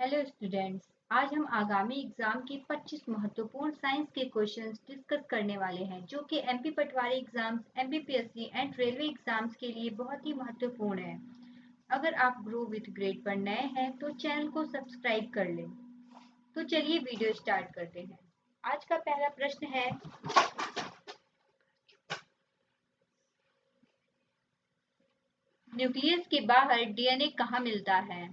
Hello students. आज हम आगामी एग्जाम के 25 महत्वपूर्ण साइंस के क्वेश्चंस डिस्कस करने वाले हैं जो कि MP Patwari exams, MPPSC and railway exams के लिए बहुत ही महत्वपूर्ण है। अगर आप ग्रो विथ ग्रेड पर नए हैं तो चैनल को सब्सक्राइब कर लें। तो चलिए वीडियो स्टार्ट करते हैं। आज का पहला प्रश्न है, न्यूक्लियस के बाहर डीएनए कहाँ मिलता है?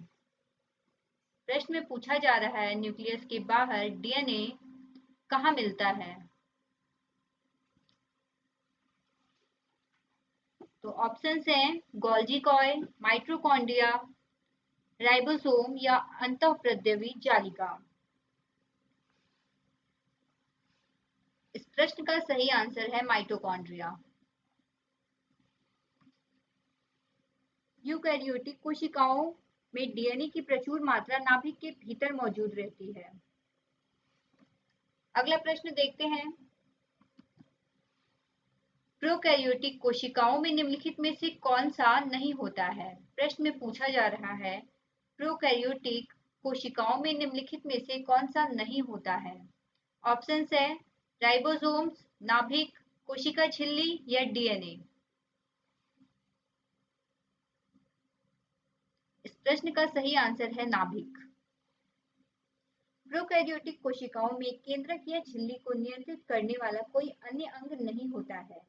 प्रश्न में पूछा जा रहा है न्यूक्लियस के बाहर डीएनए कहाँ मिलता है? तो ऑप्शंस हैं गोल्जी कॉइल, माइटोकॉन्ड्रिया, राइबोसोम या अंतःप्रद्रवी जालिका। इस प्रश्न का सही आंसर है माइटोकॉन्ड्रिया। यूकैरियोटिक कोशिकाओं में डीएनए की प्रचुर मात्रा नाभिक के भीतर मौजूद रहती है। अगला प्रश्न देखते हैं, प्रोकैरियोटिक कोशिकाओं में निम्नलिखित में से कौन सा नहीं होता है? प्रश्न में पूछा जा रहा है प्रोकैरियोटिक कोशिकाओं में निम्नलिखित में से कौन सा नहीं होता है? ऑप्शंस है राइबोसोम्स, नाभिक, कोशिका झिल्ली या डीएनए। इस प्रश्न का सही आंसर है नाभिक। प्रोकैरियोटिक कोशिकाओं में केंद्रक या झिल्ली को नियंत्रित करने वाला कोई अन्य अंग नहीं होता है,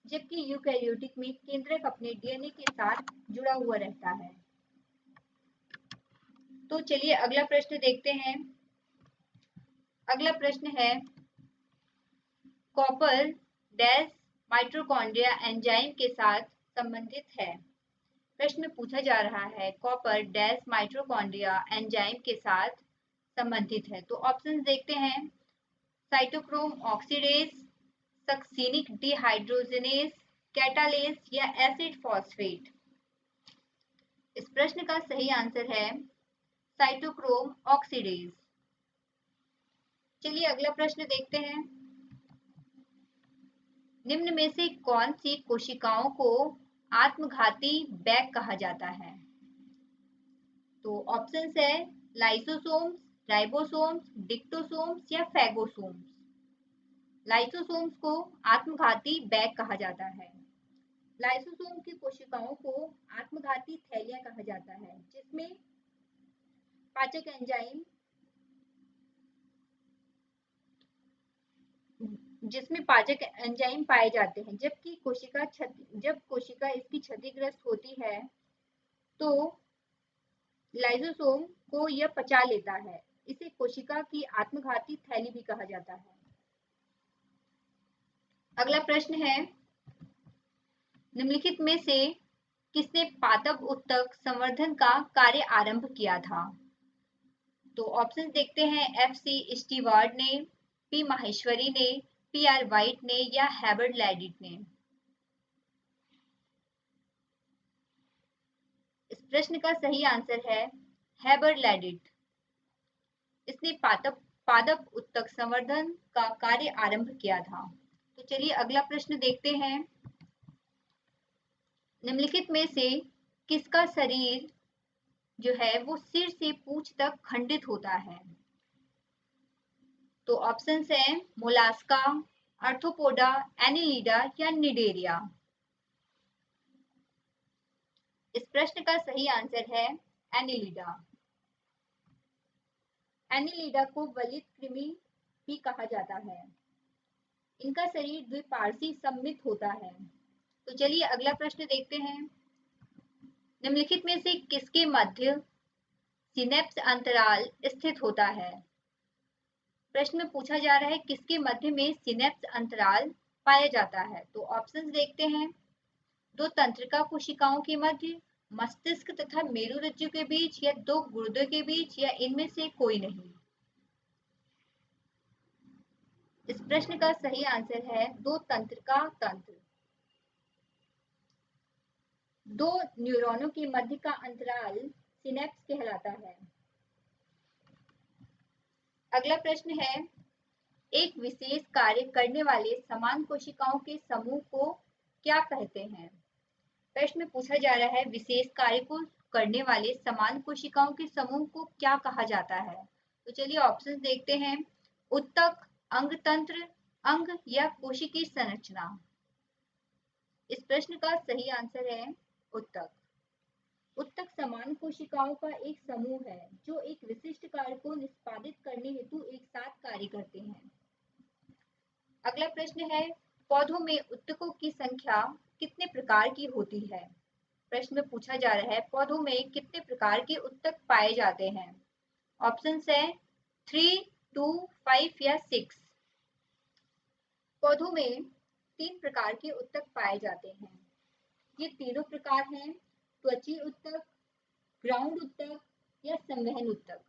जबकि यूकैरियोटिक में केंद्रक अपने डीएनए के साथ जुड़ा हुआ रहता है। तो चलिए अगला प्रश्न देखते हैं। अगला प्रश्न है, कॉपर डैश माइटोकॉन्ड्रिया एंजाइम के साथ संबंधित है। प्रश्न में पूछा जा रहा है कॉपर डैश माइटोकॉन्ड्रिया एंजाइम के साथ संबंधित है। तो ऑप्शंस देखते हैं, cytochrome oxidase, succinic dehydrogenase, catalase या एसिड फॉस्फेट। इस प्रश्न का सही आंसर है साइटोक्रोम ऑक्सीडेज। चलिए अगला प्रश्न देखते हैं, निम्न में से कौन सी कोशिकाओं को आत्मघाती बैग कहा जाता है? तो ऑप्शंस है लाइसोसोम्स, राइबोसोम्स, डिक्टोसोम्स या फैगोसोम्स। लाइसोसोम्स को आत्मघाती बैग कहा जाता है। लाइसोसोम की कोशिकाओं को आत्मघाती थैलियां कहा जाता है, जिसमें पाचक एंजाइम पाए जाते हैं। जब कोशिका इसकी क्षतिग्रस्त होती है तो लाइसोसोम को यह पचा लेता है। इसे कोशिका की आत्मघाती थैली भी कहा जाता है। अगला प्रश्न है, निम्नलिखित में से किसने पादप उत्तक संवर्धन का कार्य आरंभ किया था? तो ऑप्शन देखते हैं, FC स्टीवार्ड ने, P माहेश्वरी ने, PR वाइट ने या हेबर्ट लैडिट ने। इस प्रश्न का सही आंसर है हेबर्ट लैडिट। इसने पादप उत्तक संवर्धन का कार्य आरंभ किया था। तो चलिए अगला प्रश्न देखते हैं, निम्नलिखित में से किसका शरीर जो है वो सिर से पूंछ तक खंडित होता है? तो ऑप्शंस हैं मोलास्का, आर्थ्रोपोडा, एनिलिडा या निडेरिया। इस प्रश्न का सही आंसर है एनिलिडा। एनिलिडा को वलित कृमि भी कहा जाता है। इनका शरीर द्विपार्श्वी सममित होता है। तो चलिए अगला प्रश्न देखते हैं, निम्नलिखित में से किसके मध्य सिनेप्स अंतराल स्थित होता है? प्रश्न में पूछा जा रहा है किसके मध्य में सिनेप्स अंतराल पाया जाता है? तो ऑप्शंस देखते हैं, दो तंत्रिका कोशिकाओं के मध्य, मस्तिष्क तथा मेरुरज्जु के बीच या दो गुर्दों के बीच या इनमें से कोई नहीं। इस प्रश्न का सही आंसर है दो तंत्रिका तंत्र। दो न्यूरॉनों के मध्य का अंतराल सिनेप्स कहलाता है। अगला प्रश्न है, एक विशेष कार्य करने वाले समान कोशिकाओं के समूह को क्या कहते हैं? प्रश्न में पूछा जा रहा है विशेष कार्य को करने वाले समान कोशिकाओं के समूह को क्या कहा जाता है? तो चलिए ऑप्शंस देखते हैं। उत्तक, अंगतंत्र, अंग या कोशिकीय संरचना। इस प्रश्न का सही आंसर है उत्तक। उत्तक समान कोशिकाओं का एक समूह है जो एक विशिष्ट कार्य को निष्पादित करने हेतु एक साथ कार्य करते हैं। अगला प्रश्न है, पौधों में उत्तकों की संख्या कितने प्रकार की होती है? प्रश्न में पूछा जा रहा है पौधों में कितने प्रकार के उत्तक पाए जाते हैं? ऑप्शंस है 3, 2, 5 या 6। पौधों में 3 प्रकार के उत्तक पाए जाते हैं। ये तीनों प्रकार हैं त्वचीय उत्तक, ग्राउंड उत्तक या संवहन उत्तक।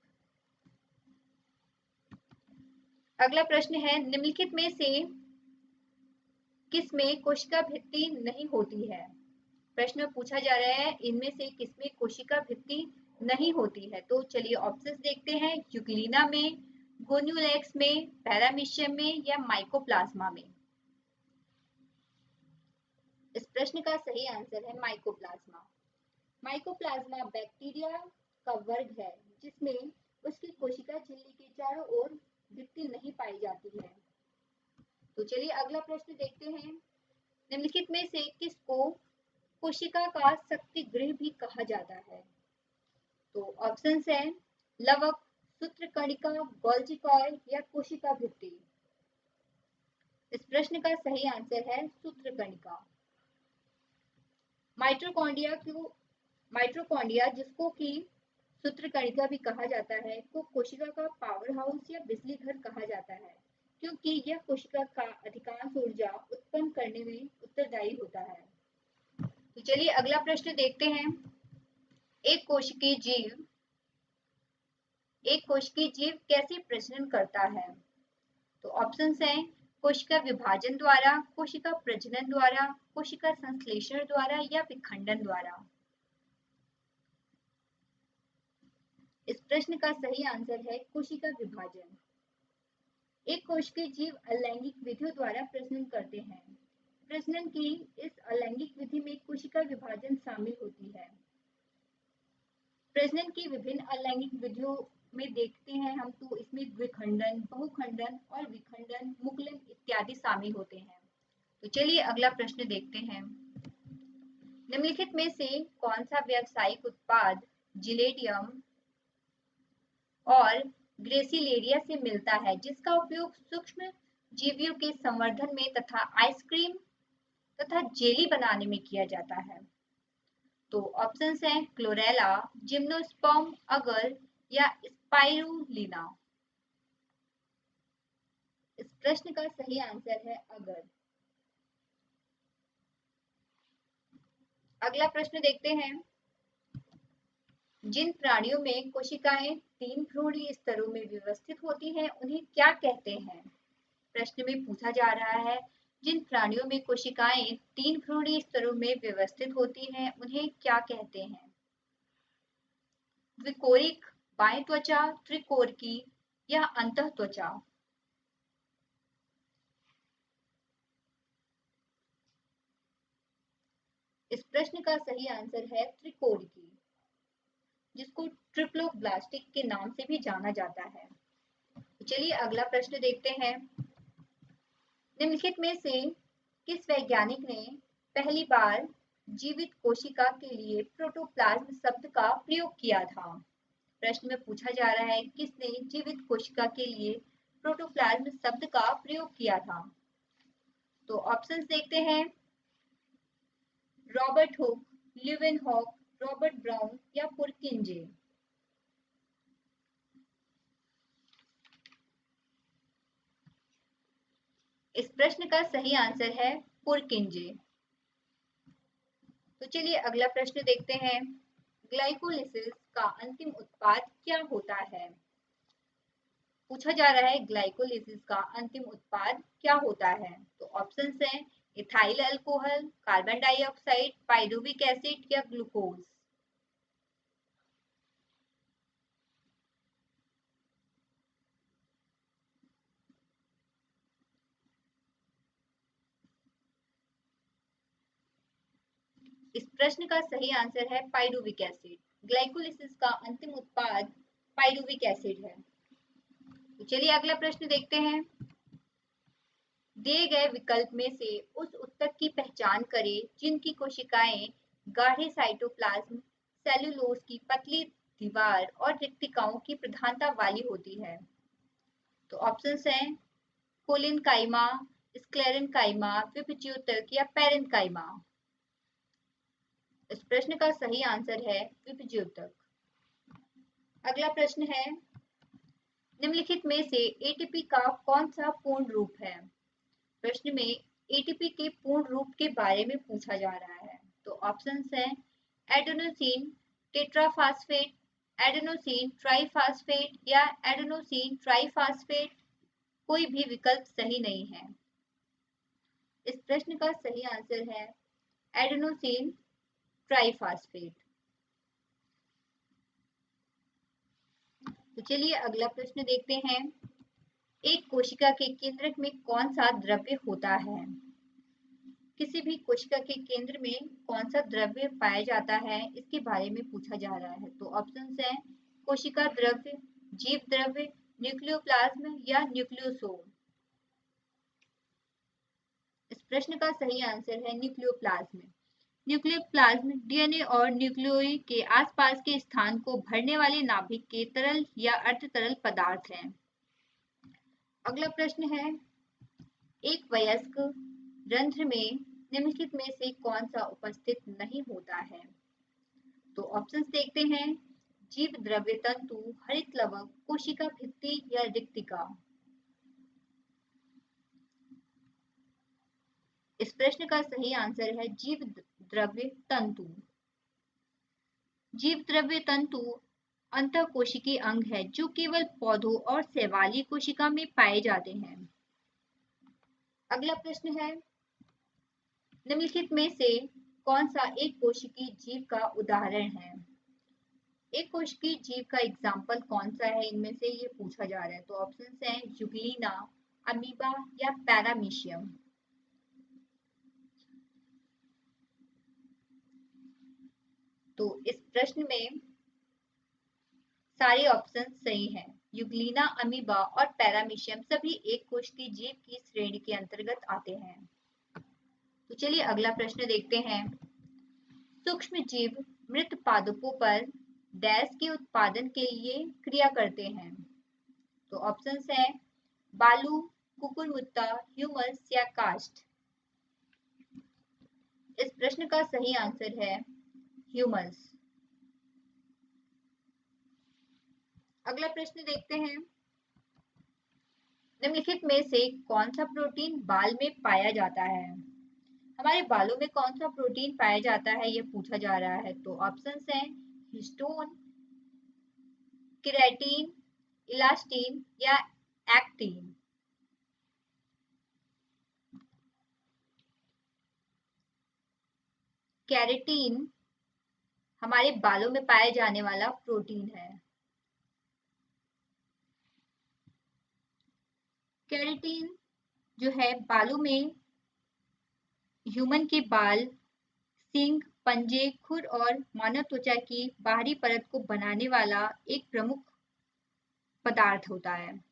अगला प्रश्न है, निम्नलिखित में से किसमें कोशिका भित्ति नहीं होती है? प्रश्न में पूछा जा रहा है इनमें से किसमें कोशिका भित्ति नहीं होती है? तो चलिए ऑप्शंस देखते हैं। यूग्लिना में, गोन्यूलेक्स में, पैरामीशियम में या माइकोप्लाज्मा में। इस प्रश्न का सही आंसर है माइकोप्लाज्मा। माइकोप्लाज्मा बैक्टीरिया का वर्ग है जिसमें उसकी कोशिका झिल्ली के चारों ओर भित्ति नहीं पाई जाती है। तो चलिए अगला प्रश्न देखते हैं। निम्नलिखित में से किसको कोशिका का शक्ति गृह भी कहा जाता है? तो ऑप्शंस हैं लवक, सूत्रकणिका, गोल्जी कॉइल या कोशिका भित्ति। इस प्रश्न का सही आंसर है सूत्रकणिका। माइटोकॉन्ड्रिया जिसको कि सूत्रकणिका भी कहा जाता है को कोशिका का पावर हाउस या बिजली घर कहा जाता है क्योंकि यह कोशिका का अधिकांश ऊर्जा उत्पन्न करने में उत्तरदायी होता है। तो चलिए अगला प्रश्न देखते हैं। एक कोशिकीय जीव कैसे प्रजनन करता है? तो ऑप्शंस हैं कोशिका विभाजन द्वारा, कोशिका प्रजनन द्वारा, कोशिका संश्लेषण द्वारा या विखंडन द्वारा। इस प्रश्न का सही आंसर है कोशिका विभाजन। एक कोशिकीय जीव अलैंगिक विधियों द्वारा प्रजनन करते हैं। प्रजनन की इस अलैंगिक विधि में कोशिका विभाजन शामिल होती है। प्रजनन की विभिन्न अलैंगिक विधियों में देखते हैं हम तो इसमें द्विखंडन, बहुखंडन और विखंडन, मुकुलन इत्यादि शामिल होते हैं। तो चलिए अगला प्रश्न देखते हैं। निम्नलिखित में से कौन सा व्यावसायिक उत्पाद जिलेडियम और ग्रेसिलेरिया से मिलता है जिसका उपयोग सूक्ष्म जीवियों के संवर्धन में तथा आइसक्रीम तथा जेली बनाने में किया जाता है? तो ऑप्शंस हैं क्लोरेला, जिम्नोस्पर्म, अगर या स्पाइरुलिना। इस प्रश्न का सही आंसर है अगर। अगला प्रश्न देखते हैं। जिन प्राणियों में कोशिकाएं 3 भ्रूणीय स्तरों में व्यवस्थित होती हैं उन्हें क्या कहते हैं? प्रश्न में पूछा जा रहा है जिन प्राणियों में कोशिकाएं 3 भ्रूणीय स्तरों में व्यवस्थित होती हैं उन्हें क्या कहते हैं? द्विकोरिक, बाह्य त्वचा, त्रिकोरिकी या अंतः त्वचा। इस प्रश्न का सही आंसर है त्रिकोरिकी जिसको ट्रिप्लोब्लास्टिक के नाम से भी जाना जाता है। चलिए अगला प्रश्न देखते हैं। निम्नलिखित में से किस वैज्ञानिक ने पहली बार जीवित कोशिका के लिए प्रोटोप्लाज्म शब्द का प्रयोग किया था? प्रश्न में पूछा जा रहा है किसने जीवित कोशिका के लिए प्रोटोप्लाज्म शब्द का प्रयोग किया था? तो ऑप्शंस देखते हैं। Robert Hooke, Leeuwenhoek, Robert brown या पुरकिंजे। इस प्रश्न का सही आंसर है पुरकिंजे। तो चलिए अगला प्रश्न देखते हैं। ग्लाइकोलिसिस का अंतिम उत्पाद क्या होता है? पूछा जा रहा है ग्लाइकोलिसिस का अंतिम उत्पाद क्या होता है? तो ऑप्शंस हैं ethyl alcohol, carbon dioxide, pyruvic acid या ग्लूकोज। इस प्रश्न का सही आंसर है पाइरुविक एसिड ग्लाइकोलिसिस का अंतिम उत्पाद पाइरुविक एसिड है। तो चलिए अगला प्रश्न देखते हैं। दिए गए विकल्प में से उस ऊतक की पहचान करें जिनकी कोशिकाएं गाढ़े साइटोप्लाज्म, सेलुलोज की पतली दीवार और रिक्तिकाओं की प्रधानता वाली होती है। तो ऑप्शंस हैं कोलिनकाइमा, स्क्लेरेनकाइमा, विपज्योतक या पेरेन्काइमा। इस प्रश्न का सही आंसर है विपज्योतक। अगला प्रश्न है, निम्नलिखित में से एटीपी का कौन सा पूर्ण रूप है? प्रश्न में एटीपी के पूर्ण रूप के बारे में पूछा जा रहा है। तो ऑप्शंस हैं एडेनोसिन टेट्राफास्फेट, एडेनोसिन ट्राइफास्फेट या एडेनोसिन ट्राइफास्फेट। कोई भी विकल्प सही नहीं है। इस प्रश्न का सही आंसर है एडेनोसिन ट्राइफास्फेट। तो चलिए अगला प्रश्न देखते हैं। एक कोशिका के केंद्रक में कौन सा द्रव्य होता है? किसी भी कोशिका के केंद्र में कौन सा द्रव्य पाया जाता है, इसके बारे में पूछा जा रहा है। तो ऑप्शंस हैं कोशिका द्रव्य, जीव द्रव्य, न्यूक्लियोप्लाज्म या न्यूक्लियोसोम। इस प्रश्न का सही आंसर है न्यूक्लियोप्लाज्म। न्यूक्लियोप्लाज्म डीएनए और न्यूक्लियोई के आसपास के स्थान को भरने वाले नाभिक के तरल या अर्धतरल पदार्थ हैं। अगला प्रश्न है, एक वयस्क रंध्र में निम्नलिखित में से कौन सा उपस्थित नहीं होता है? तो ऑप्शंस देखते हैं जीव द्रव्य तंतु, हरित लवक, कोशिका भित्ति या रिक्तिका। इस प्रश्न का सही आंसर है जीव द्रव्य तंतु। जीव द्रव्य तंतु अंतःकोशिकीय अंग है जो केवल पौधों और शैवाली कोशिका में पाए जाते हैं। अगला प्रश्न है, निम्नलिखित में से कौन सा एक कोशिकीय जीव का उदाहरण है? एक कोशिकीय जीव का एग्जाम्पल कौन सा है, इनमें से ये पूछा जा रहा है। तो ऑप्शंस हैं जुगलीना, अमीबा या पैरामीशियम। तो इस प्रश्न में सारे ऑप्शन सही हैं। युग्लिना, अमीबा और पैरामीशियम सभी एक कोशिकीय जीव की श्रेणी के अंतर्गत आते हैं। तो चलिए अगला प्रश्न देखते हैं। सूक्ष्म जीव मृत पादपों पर डैश के उत्पादन के लिए क्रिया करते हैं। तो ऑप्शंस हैं बालू, कुकुरमुत्ता, ह्यूमस या कास्ट। इस प्रश्न का सही आंसर है ह्यूमस। अगला प्रश्न देखते हैं। निम्नलिखित में से कौन सा प्रोटीन बाल में पाया जाता है? हमारे बालों में कौन सा प्रोटीन पाया जाता है, यह पूछा जा रहा है। तो ऑप्शंस हैं हिस्टोन, केराटिन, इलास्टिन या एक्टिन। केराटिन हमारे बालों में पाए जाने वाला प्रोटीन है। केराटिन जो है बालों में ह्यूमन के बाल, सींग, पंजे, खुर और मानव त्वचा की बाहरी परत को बनाने वाला एक प्रमुख पदार्थ होता है।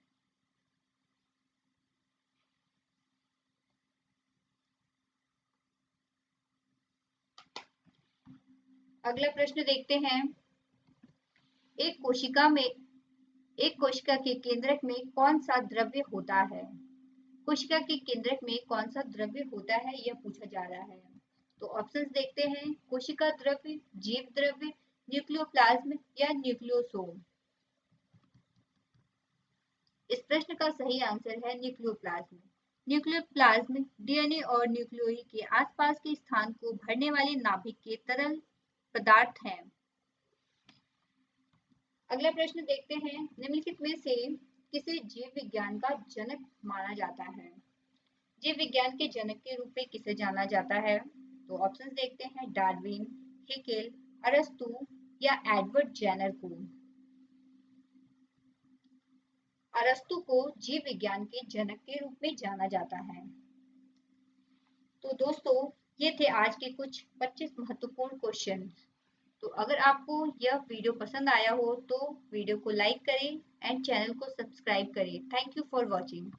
अगला प्रश्न देखते हैं। एक कोशिका के केंद्रक में कौन सा द्रव्य होता है? कोशिका के केंद्रक में कौन सा द्रव्य होता है, यह पूछा जा रहा है। तो ऑप्शंस देखते हैं कोशिका द्रव्य, जीव द्रव्य, न्यूक्लियोप्लाज्म या न्यूक्लियोसोम। इस प्रश्न का सही आंसर है न्यूक्लियोप्लाज्म। न्यूक्लियोप्लाज्म डीएनए और न्यूक्लियोई के आसपास के स्थान को भरने वाले नाभिक के तरल पदार्थ हैं। अगला प्रश्न देखते हैं। निम्नलिखित में से किसे जीव विज्ञान का जनक माना जाता है? जीव विज्ञान के जनक के रूप में किसे जाना जाता है? तो ऑप्शंस देखते हैं डार्विन, हेकेल, अरस्तु या एडवर्ड जेनर को। अरस्तु को जीव विज्ञान के जनक के रूप में जाना जाता है। तो दोस्तों, ये थे आज के कुछ 25 महत्वपूर्ण क्वेश्चन। तो अगर आपको यह वीडियो पसंद आया हो तो वीडियो को लाइक करें एंड चैनल को सब्सक्राइब करें। Thank you for watching.